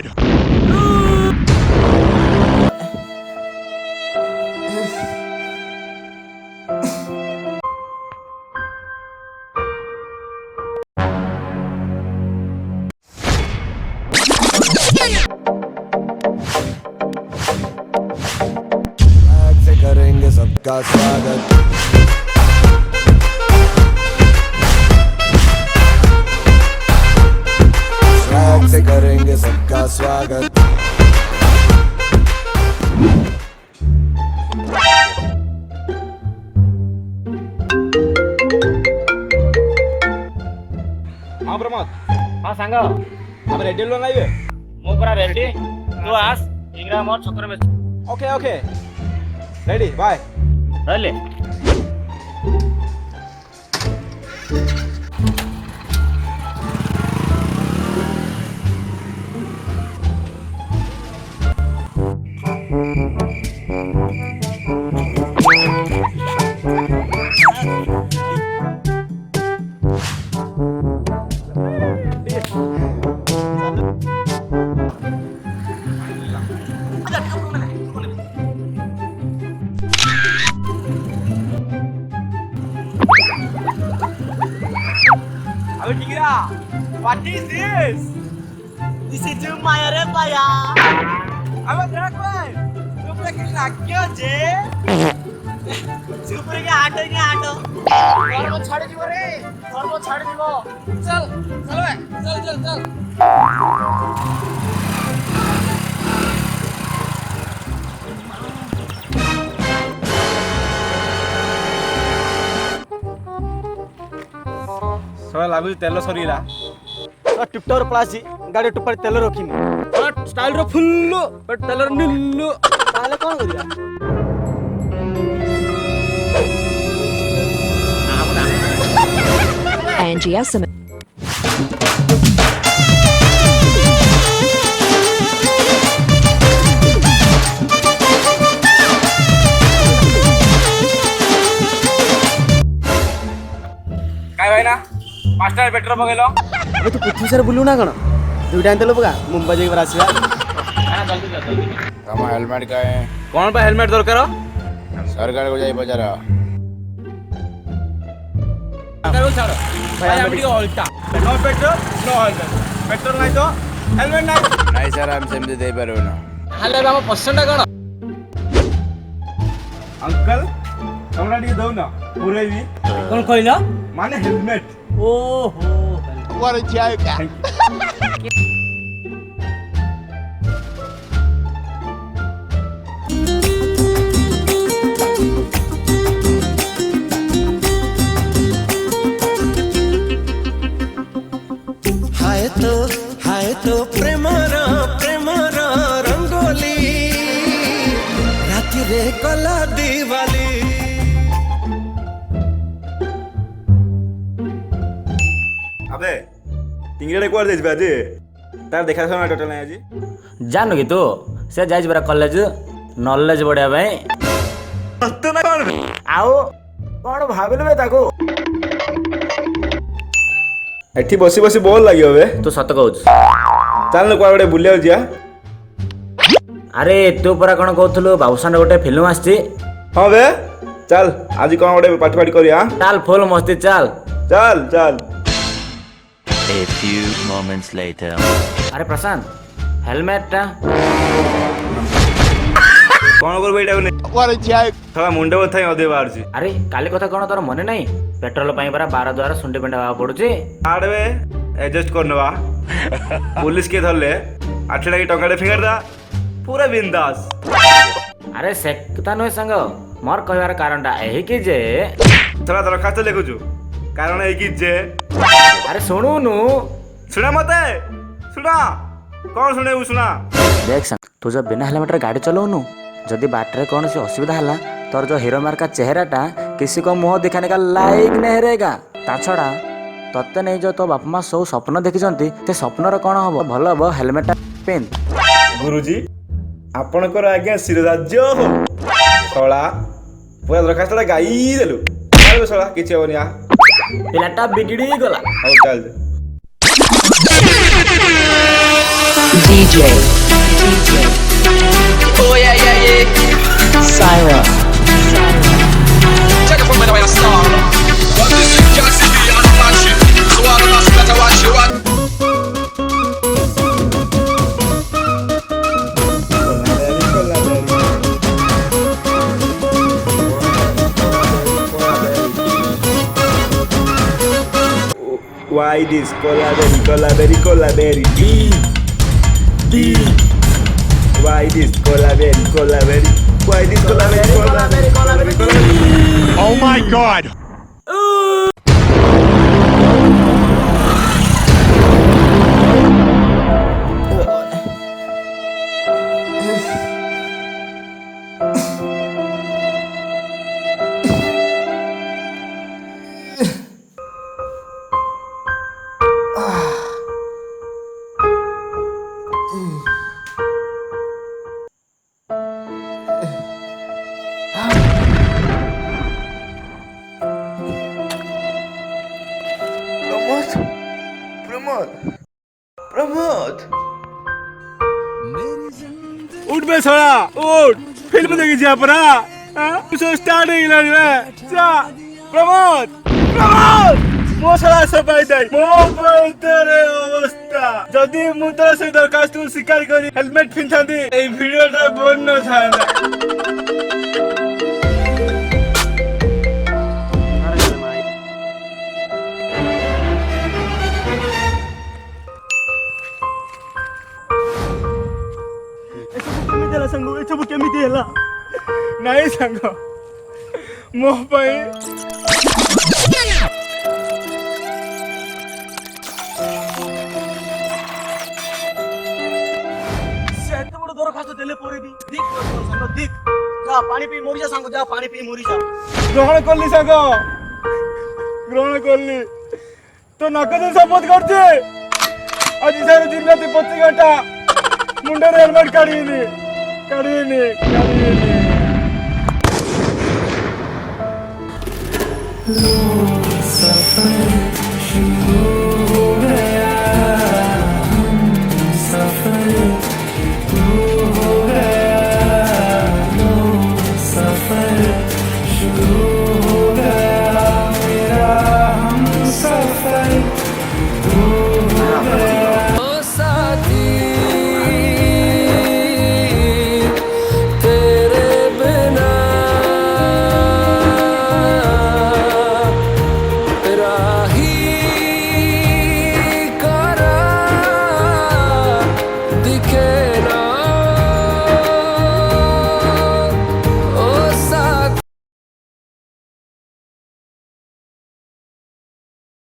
God! से करेंगे सबका स्वागत। स्वैग से करेंगे सबका स्वागत। हाँ प्रमोद हाँ सांग आप रेडी लोग आइए मु पूरा रेडी तू आस इंग्रा मोर छकर में ओके ओके रेडी बाय रहले अबे Tikra what is this This is Maya re Maya. अबे देख भाई तू पूरा किस लाग्यो जे Super ke आटो के आटो. धर्म छाड़ दिबो रे धर्म छाड़ दिबो चल चल बे चल चल चल सवाल अभी तेल सरीला टिप्टर प्लासी गाड़ी टुपर तेल रखिनी स्टाइल रो फुल बट तेल निल्लु ताले कोन करिया Angie Esseman. काय भाई ना मास्टर बेटर बगेलो अबे तू पृथ्वी सर बुलु ना कोन दुइटा तेल पका मुंबई जाई आसीबा तम हेलमेट का है कौन पे हेलमेट दरकार सरकार को जाई बजार करो छाड़ो भाई हम टिके उल्टा no petrol no helmet petrol नहीं तो हेलमेट नहीं नहीं सर हम सेमती दे पारो ना हाले हम पसंद कोन अंकल हमरा टिके दो ना पूरे भी कोन कहला माने हेलमेट ओहो What a joke! हाय तो प्रेमर रंगोली राति रे कला दिवाली अबे इंग्रेड कोड देज बाजी तार देखा समय टोटल नहीं आजी जानू कि तू से जाइज बरा कॉलेज नॉलेज बढ़िया भाई तो ना कौन आओ कौन भाबिल बे ताको एठी बसी बसी बोल लागियो बे तू सत कहूछ चल न कोडे बुलिया जिया अरे तू परा कौन कहथलु बाबूसान गोटे फिल्म आछी हां बे चल आज कोन गोटे पाठ पाठ करिया चल फुल मस्ती चल चल चल A few moments later. अरे प्रशांत हेलमेट टा कोन कर बेटा ने What a joke! थोड़ा मुंडे बथाई अदे बाहर छी अरे काली कथा कौन तोर मने नहीं पेट्रोल पाई परा 12 द्वारा सुंडी पेंडा बाबा पड़ुची आडवे एडजस्ट करनवा पुलिस के धरले 8 लाख टका फिंगर दा पूरा बिंदास अरे सेकता नय संग मोर कहवार कारणटा एही कि जे थोड़ा दरखास्त लिखु छु कारण है कि जे अरे सुनु नु सुना मते सुना कौन सुने वो सुना देख संग तू जब बिना हेलमेट रे गाड़ी चलाऊनु जदि बाटरे कौन सी असुविधा हला तोर जो हीरो मार का चेहराटा किसी को मुंह दिखाने का लायक नहीं रहेगा ता छड़ा तत्ते नहीं जो तो बाप माँ सब स्वप्न देखी ते स्वप्न कौन हम भल हम हेलमेट पिन गुरुजी आपणकर आज्ञा शिरराज्य हो शला पूरा दरखास्त गाई देलु शला किछि होनी आ पिलाटा बिगड़ी गला हौ चल DJ. Oh yeah, yeah, yeah. Syra. Check it from where I start. What is it? Can't see me on flash it. So all of us better watch you. What? Why this Colaberry? D. Why this Colaberry? Why this Colaberry? Oh my god! Pramod उठ बे छोड़ा उठ film देखी जा परा so start ହେଇଗଲାଣି ବେ ଯା ପ୍ରମୋଦ ମୋ ଛଡ଼ା ସବାଇ ଦେ ମୋ ପଇତରେ ଅବସ୍ଥା ଯଦି ମୁଁ ତୋର ସେଇ ଦରଖାସ୍ତକୁ ସ୍ୱୀକାର କରି ହେଲମେଟ ପିନ୍ଧନ୍ତି ଏଇ ଭିଡିଓଟା ବନ ନଥାନ୍ତା ସାଙ୍ଗ ଏସବୁ କେମିତି ହେଲା ନାଇଁ ସାଙ୍ଗ ମୋ ପାଇଁ ସେ ଏତେ ବଡ଼ ଦରଖାସ୍ତ ଦେଲେ ପରେ ବି ଦିକ୍ ସାଙ୍ଗ ଦିକ୍ ଯା ପାଣି ପିଇ ମରିଯା ସାଙ୍ଗ ଯା ପାଣି ପିଇ ମରିଯା ଗ୍ରହଣ କଲି ସାଙ୍ଗ ଗ୍ରହଣ କଲି ତ ନକଦ ଶପଥ କରୁଛି ଆଜି ସାର ଦିନ ରାତି 25 ଘଣ୍ଟା ମୁଣ୍ଡରେ ହେଲମେଟ କାଢିନି